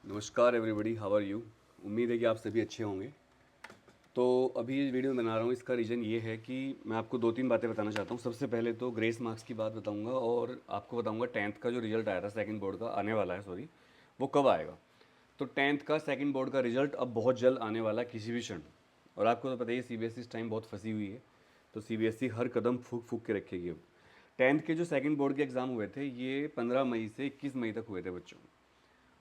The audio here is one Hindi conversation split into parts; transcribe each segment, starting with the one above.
नमस्कार एवरीबॉडी, हाउ आर यू। उम्मीद है कि आप सभी अच्छे होंगे। तो अभी ये वीडियो बना रहा हूँ, इसका रीज़न ये है कि मैं आपको दो तीन बातें बताना चाहता हूँ। सबसे पहले तो ग्रेस मार्क्स की बात बताऊँगा और आपको बताऊँगा टेंथ का जो रिजल्ट आया था, सेकंड बोर्ड का आने वाला है, सॉरी, वो कब आएगा। तो टेंथ का सेकंड बोर्ड का रिजल्ट अब बहुत जल्द आने वाला है, किसी भी क्षण। और आपको तो पता ही है सीबीएसई इस टाइम बहुत फंसी हुई है, तो सीबीएसई हर कदम फूक फूक के रखेगी। अब टेंथ के जो सेकंड बोर्ड के एग्ज़ाम हुए थे, ये 15 मई से 21 मई तक हुए थे बच्चों।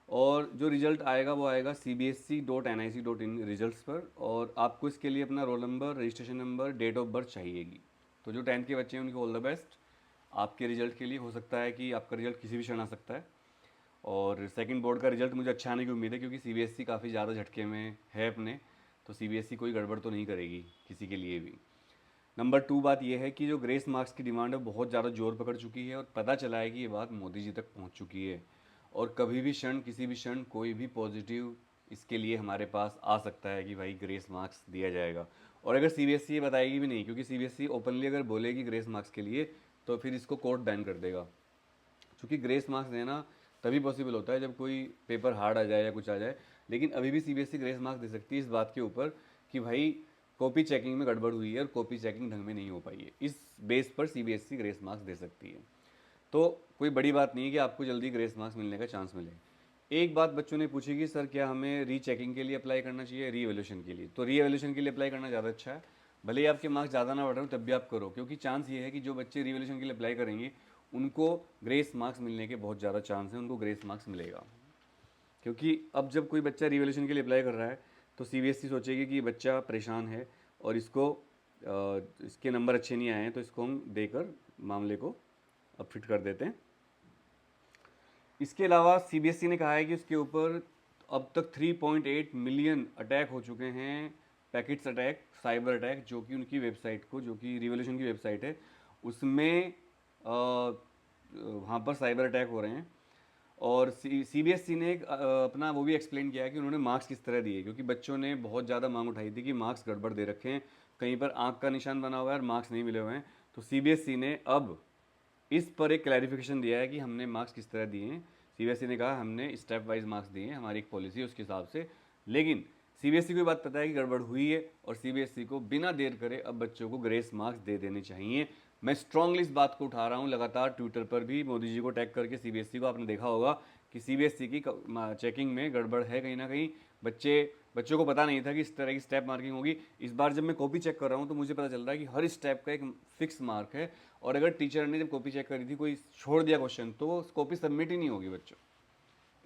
और जो रिज़ल्ट आएगा वो आएगा cbsc.nic.in रिजल्ट्स पर। और आपको इसके लिए अपना roll number, registration number, date of birth चाहिएगी। तो जो टेंथ के बच्चे हैं उनको ऑल द बेस्ट। आपके रिजल्ट के लिए हो सकता है कि आपका रिजल्ट किसी भी क्षण आ सकता है। और सेकंड बोर्ड का रिजल्ट मुझे अच्छा आने की उम्मीद है, क्योंकि सीबीएसई काफ़ी ज़्यादा झटके में है अपने। तो सीबीएसई कोई गड़बड़ तो नहीं करेगी किसी के लिए भी। नंबर टू बात यह है कि जो ग्रेस मार्क्स की डिमांड है बहुत ज़्यादा जोर पकड़ चुकी है, और पता चला है कि ये बात मोदी जी तक पहुंच चुकी है। और कभी भी क्षण, किसी भी क्षण कोई भी पॉजिटिव इसके लिए हमारे पास आ सकता है कि भाई ग्रेस मार्क्स दिया जाएगा। और अगर सीबीएसई ये बताएगी भी नहीं, क्योंकि सीबीएसई ओपनली अगर बोलेगी ग्रेस मार्क्स के लिए तो फिर इसको कोर्ट बैन कर देगा। क्योंकि ग्रेस मार्क्स देना तभी पॉसिबल होता है जब कोई पेपर हार्ड आ जाए या कुछ आ जाए। लेकिन अभी भी सीबीएसई ग्रेस मार्क्स दे सकती है इस बात के ऊपर कि भाई कॉपी चेकिंग में गड़बड़ हुई है और कॉपी चेकिंग ढंग में नहीं हो पाई है। इस बेस पर सीबीएसई ग्रेस मार्क्स दे सकती है। तो कोई बड़ी बात नहीं है कि आपको जल्दी ग्रेस मार्क्स मिलने का चांस मिले। एक बात बच्चों ने पूछी कि सर क्या हमें रीचेकिंग के लिए अप्लाई करना चाहिए, रीएवल्यूशन के लिए। तो रीएवल्यूशन के लिए अप्लाई करना ज़्यादा अच्छा है। भले ही आपके मार्क्स ज़्यादा ना बढ़ रहे हो तब भी आप करो, क्योंकि चांस ये है कि जो बच्चे रीवैल्यूएशन के लिए अप्लाई करेंगे उनको ग्रेस मार्क्स मिलने के बहुत ज़्यादा चांस हैं, उनको ग्रेस मार्क्स मिलेगा। क्योंकि अब जब कोई बच्चा रीवैल्यूएशन के लिए अप्लाई कर रहा है तो सीबीएसई सोचेगी कि ये बच्चा परेशान है और इसके नंबर अच्छे नहीं आए हैं, तो इसको हम देकर मामले को अब फिट कर देते हैं। इसके अलावा सीबीएसई ने कहा है कि उसके ऊपर अब तक 3.8 मिलियन अटैक हो चुके हैं, पैकेट्स अटैक, साइबर अटैक, जो कि उनकी वेबसाइट को, जो कि रिवॉल्यूशन की वेबसाइट है उसमें वहाँ पर साइबर अटैक हो रहे हैं। और सीबीएसई ने अपना वो भी एक्सप्लेन किया है कि उन्होंने मार्क्स किस तरह दिए, क्योंकि बच्चों ने बहुत ज़्यादा मांग उठाई थी कि मार्क्स गड़बड़ दे रखे हैं, कहीं पर आंख का निशान बना हुआ है और मार्क्स नहीं मिले हुए हैं। तो सीबीएसई ने अब इस पर एक क्लैरिफिकेशन दिया है कि हमने मार्क्स किस तरह दिए हैं। सीबीएसई ने कहा हमने स्टेप वाइज मार्क्स दिए हैं, हमारी एक पॉलिसी है उसके हिसाब से। लेकिन सीबीएसई को ये बात पता है कि गड़बड़ हुई है, और सीबीएसई को बिना देर करे अब बच्चों को ग्रेस मार्क्स दे देने चाहिए। मैं स्ट्रांगली इस बात को उठा रहा हूँ, लगातार ट्विटर पर भी मोदी जी को टैग करके सीबीएसई को। आपने देखा होगा कि सीबीएसई की चेकिंग में गड़बड़ है कहीं ना कहीं। बच्चों को पता नहीं था कि इस तरह की स्टेप मार्किंग होगी। इस बार जब मैं कॉपी चेक कर रहा हूँ तो मुझे पता चल रहा है कि हर स्टेप का एक फिक्स मार्क है। और अगर टीचर ने जब कॉपी चेक करी थी कोई छोड़ दिया क्वेश्चन तो कॉपी सबमिट ही नहीं होगी बच्चों।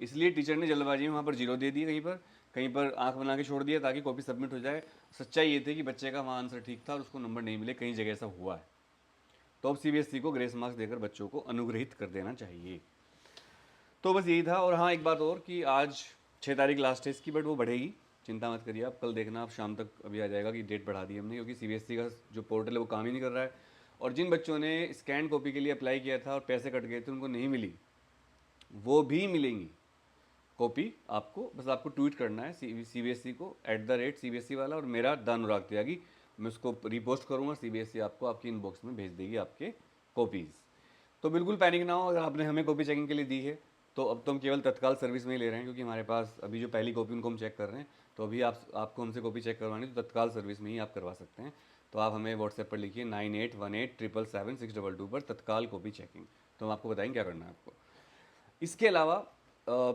इसलिए टीचर ने जल्दबाजी में वहाँ पर जीरो दे दिया, कहीं पर आंख बना के छोड़ दिया ताकि कॉपी सबमिट हो जाए। सच्चाई ये थी कि बच्चे का वहाँ आंसर ठीक था और उसको नंबर नहीं मिले, कहीं जगह ऐसा हुआ है। तो अब सीबीएसई को ग्रेस मार्क्स देकर बच्चों को अनुग्रहित कर देना चाहिए। तो बस यही था। और हाँ, एक बात और कि आज 6 तारीख लास्ट है इसकी, बट वो बढ़ेगी, चिंता मत करिए आप। कल देखना, आप शाम तक अभी आ जाएगा कि डेट बढ़ा दी हमने, क्योंकि सीबीएसई का जो पोर्टल है वो काम ही नहीं कर रहा है। और जिन बच्चों ने स्कैन कॉपी के लिए अप्लाई किया था और पैसे कट गए थे, उनको नहीं मिली, वो भी मिलेंगी कॉपी आपको। बस आपको ट्वीट करना है सीबीएसई को @CBSE वाला, और मेरा द अनुराग त्यागी, मैं उसको रिपोस्ट करूँगा। सीबीएसई आपको आपकी इनबॉक्स में भेज देगी आपके कॉपीज़। तो बिल्कुल पैनिक ना हो, अगर आपने हमें कॉपी चेकिंग के लिए दी है तो अब तो हम केवल तत्काल सर्विस में ही ले रहे हैं, क्योंकि हमारे पास अभी जो पहली कॉपी उनको हम चेक कर रहे हैं। तो अभी आपको हमसे कॉपी चेक करवानी तो तत्काल सर्विस में ही आप करवा सकते हैं। तो आप हमें व्हाट्सएप पर लिखिए 9818777622 पर तत्काल कॉपी चेकिंग, तो हम आपको बताएंगे क्या करना है आपको। इसके अलावा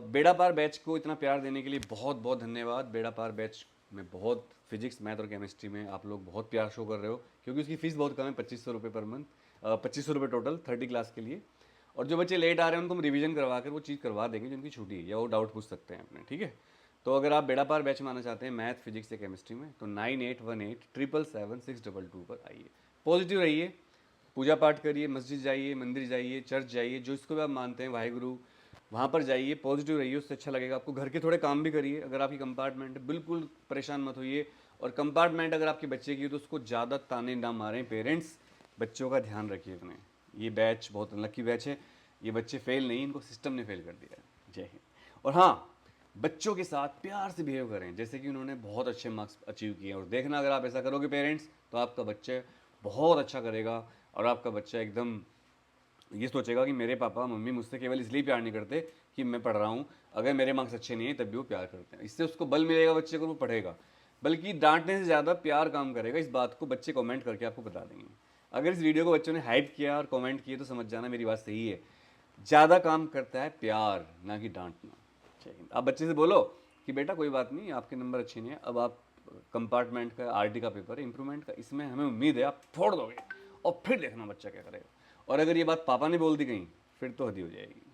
बेड़ा पार बैच को इतना प्यार देने के लिए बहुत बहुत धन्यवाद। बेड़ा पार बैच में बहुत फिजिक्स, मैथ और केमिस्ट्री में आप लोग बहुत प्यार शो कर रहे हो, क्योंकि उसकी फ़ीस बहुत कम है, 2500 रुपये पर मंथ, 2500 रुपये टोटल 30 क्लास के लिए। और जो बच्चे लेट आ रहे हैं उनको हम रिवीजन करवा कर वो चीज़ करवा देंगे जिनकी छुट्टी है, या वो डाउट पूछ सकते हैं अपने, ठीक है। तो अगर आप बेड़ा पार बैच में आना चाहते हैं मैथ, फिजिक्स या केमिस्ट्री में, तो 9818777622 पर आइए। पॉजिटिव रहिए, पूजा पाठ करिए, मस्जिद जाइए, मंदिर जाइए, चर्च जाइए, जो इसको भी आप मानते हैं, वाहेगुरु, वहाँ पर जाइए। पॉजिटिव रहिए, उससे अच्छा लगेगा आपको। घर के थोड़े काम भी करिए। अगर आपकी कंपार्टमेंट है, बिल्कुल परेशान मत होइए। और कंपार्टमेंट अगर आपके बच्चे की हो तो उसको ज़्यादा ताने ना मारें। पेरेंट्स, बच्चों का ध्यान रखिए अपने। ये बैच बहुत अनलक्की बैच है, ये बच्चे फेल नहीं, इनको सिस्टम ने फेल कर दिया है। जय हिंद। और हाँ, बच्चों के साथ प्यार से बिहेव करें, जैसे कि उन्होंने बहुत अच्छे मार्क्स अचीव किए हैं। और देखना, अगर आप ऐसा करोगे पेरेंट्स, तो आपका बच्चा बहुत अच्छा करेगा। और आपका बच्चा एकदम ये सोचेगा कि मेरे पापा मम्मी मुझसे केवल इसलिए प्यार नहीं करते कि मैं पढ़ रहा हूँ, अगर मेरे मार्क्स अच्छे नहीं है तब भी वो प्यार करते हैं। इससे उसको बल मिलेगा बच्चे को, वो पढ़ेगा। बल्कि डांटने से ज़्यादा प्यार काम करेगा। इस बात को बच्चे कमेंट करके आपको बता देंगे। अगर इस वीडियो को बच्चों ने हाइप किया और कमेंट किए तो समझ जाना मेरी बात सही है। ज़्यादा काम करता है प्यार, ना कि डांटना। ठीक, आप बच्चे से बोलो कि बेटा कोई बात नहीं, आपके नंबर अच्छे नहीं है, अब आप कंपार्टमेंट का आरटी का पेपर है, इंप्रूवमेंट का, इसमें हमें उम्मीद है आप फोड़ दोगे, और फिर देखना बच्चा क्या करेगा। और अगर ये बात पापा ने बोल दी कहीं, फिर तो हदी हो जाएगी।